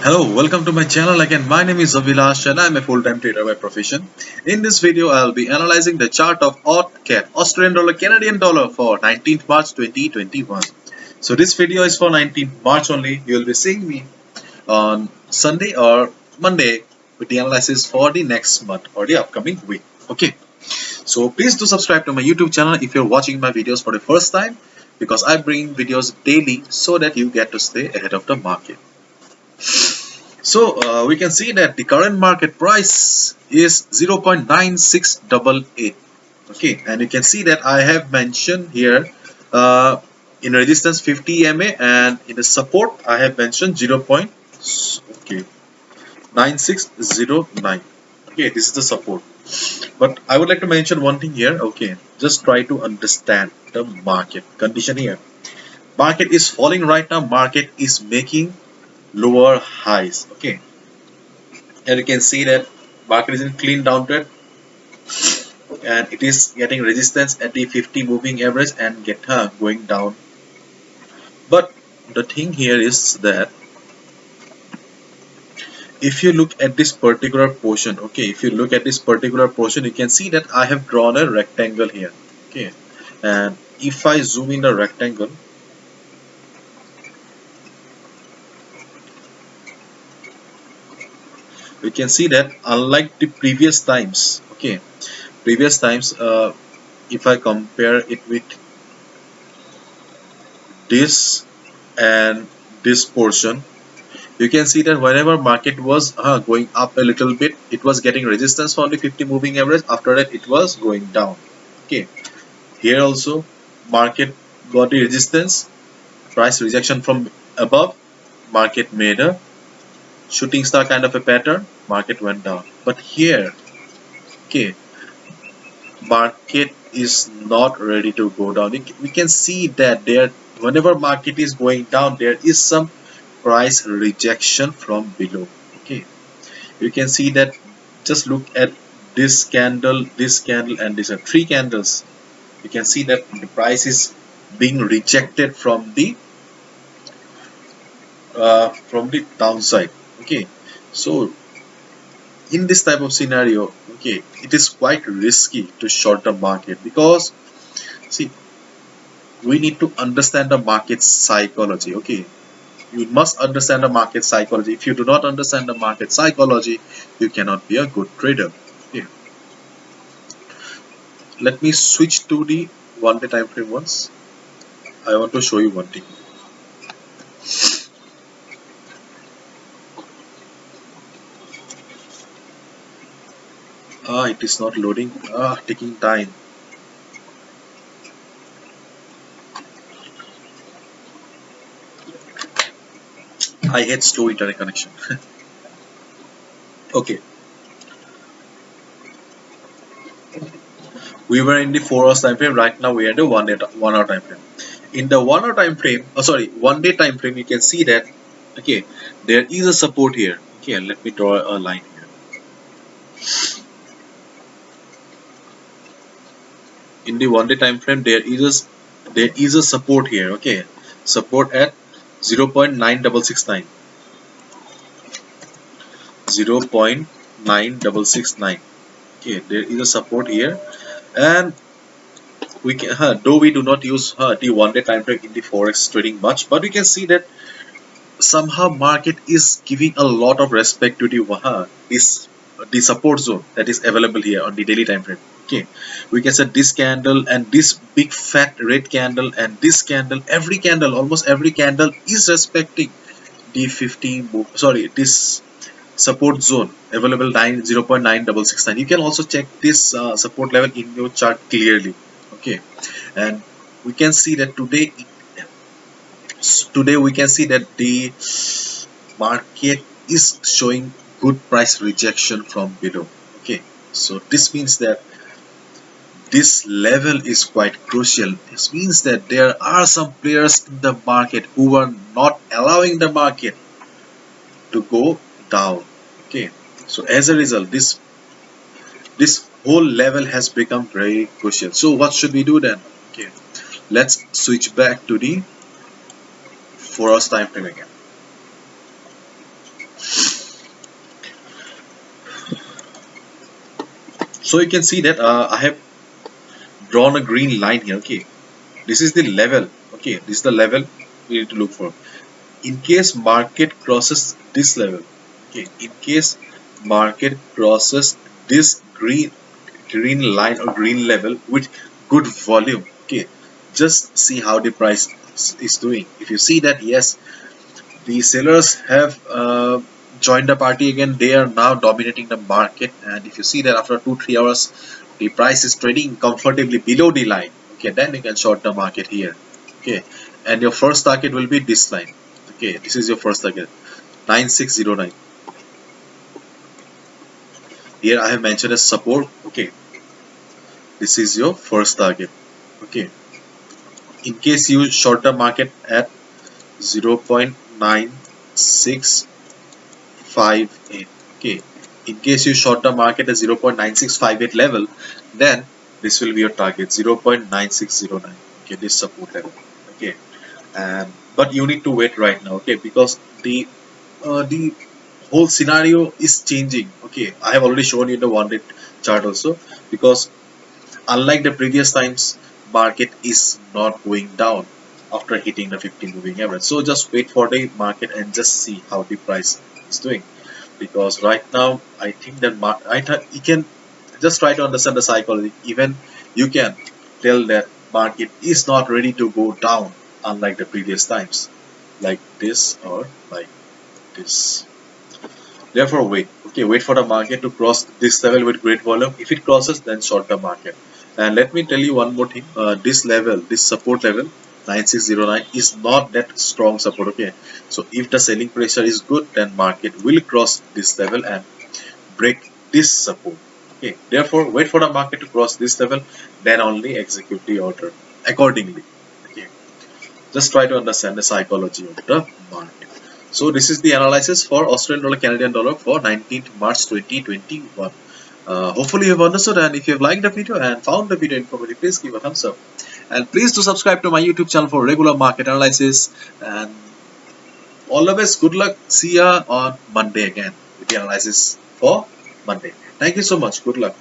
Hello, welcome to my channel again. My name is Avilash and I'm a full-time trader by profession. In this video, I'll be analyzing the chart of AUD CAD, Australian dollar, Canadian dollar for 19th March 2021. So this video is for 19th March only. You'll be seeing me on Sunday or Monday with the analysis for the next month or the upcoming week. Okay. So please do subscribe to my YouTube channel if you're watching my videos for the first time, because I bring videos daily so that you get to stay ahead of the market. So we can see that the current market price is 0.9688. Okay, and you can see that I have mentioned here in resistance 50 MA, and in the support I have mentioned 0.9609. Okay, this is the support. But I would like to mention one thing here. Okay, just try to understand the market condition here. Market is falling right now. Market is making lower highs. Okay, and you can see that market is in clean downtrend and it is getting resistance at the 50 moving average and going down. But the thing here is that if you look at this particular portion, okay, if you look at this particular portion, you can see that I have drawn a rectangle here. Okay, and if I zoom in the rectangle, you can see that unlike the previous times, okay, previous times, if I compare it with this and this portion, you can see that whenever market was going up a little bit, it was getting resistance from the 50 moving average. After that, it was going down. Okay, here also market got the resistance, price rejection from above, market made a shooting star kind of a pattern, market went down. But here, okay, market is not ready to go down. We can see that there, whenever market is going down, there is some price rejection from below. Okay, you can see that. Just look at this candle, and these are three candles. You can see that the price is being rejected from the downside. Okay, so in this type of scenario, okay, it is quite risky to short the market, because see, we need to understand the market psychology. Okay, you must understand the market psychology. If you do not understand the market psychology, you cannot be a good trader. Okay, let me switch to the 1 day time frame once. I want to show you one thing. It is not loading. Taking time. I hate slow internet connection. Okay, we were in the 4 hours time frame. Right now we are in the 1 hour time frame. In the 1 hour time frame, 1 day time frame, you can see that, okay, there is a support here. Okay, let me draw a line here. In the 1 day time frame, there is a support here. Okay, support at 0.9669. 0.9669. Okay, there is a support here, and we can, though we do not use the 1 day time frame in the forex trading much, but we can see that somehow market is giving a lot of respect to the support zone that is available here on the daily time frame. Okay, we can say this candle and this big fat red candle and this candle, every candle, almost every candle is respecting the 50 this support zone available 0.9669. You can also check this support level in your chart clearly. Okay, and we can see that today we can see that the market is showing good price rejection from below. Okay, so this means that this level is quite crucial. This means that there are some players in the market who are not allowing the market to go down. Okay, so as a result, this whole level has become very crucial. So what should we do then? Okay, let's switch back to the 4 hours time frame again. So you can see that I have drawn a green line here. Okay, this is the level. Okay, this is the level we need to look for. In case market crosses this level, okay, in case market crosses this green line or green level with good volume, okay, just see how the price is doing. If you see that yes, the sellers have joined the party again, they are now dominating the market, and if you see that after 2-3 hours the price is trading comfortably below the line, okay, then you can short the market here. Okay, and your first target will be this line. Okay, this is your first target, 9609. Here I have mentioned as support. Okay, this is your first target. Okay, in case you short the market at 0.9658, okay, in case you short the market at 0.9658 level, then this will be your target, 0.9609. Okay, this support level. Okay, and but you need to wait right now. Okay, because the whole scenario is changing. Okay, I have already shown you the 1 day chart also, because unlike the previous times, market is not going down after hitting the 50 moving average. So just wait for the market and just see how the price is doing. Because right now, I think that you can just try to understand the psychology. Even you can tell that market is not ready to go down, unlike the previous times, like this or like this. Therefore, wait. Okay, wait for the market to cross this level with great volume. If it crosses, then short the market. And let me tell you one more thing. This level, this support level, 9609, is not that strong support. Okay, so if the selling pressure is good, then market will cross this level and break this support. Okay, therefore, wait for the market to cross this level, then only execute the order accordingly. Okay, just try to understand the psychology of the market. So this is the analysis for Australian dollar, Canadian dollar for 19th March 2021. Hopefully you have understood, and if you have liked the video and found the video informative, please give a thumbs up. And please do subscribe to my YouTube channel for regular market analysis. And all the best, good luck. See ya on Monday again with the analysis for Monday. Thank you so much. Good luck.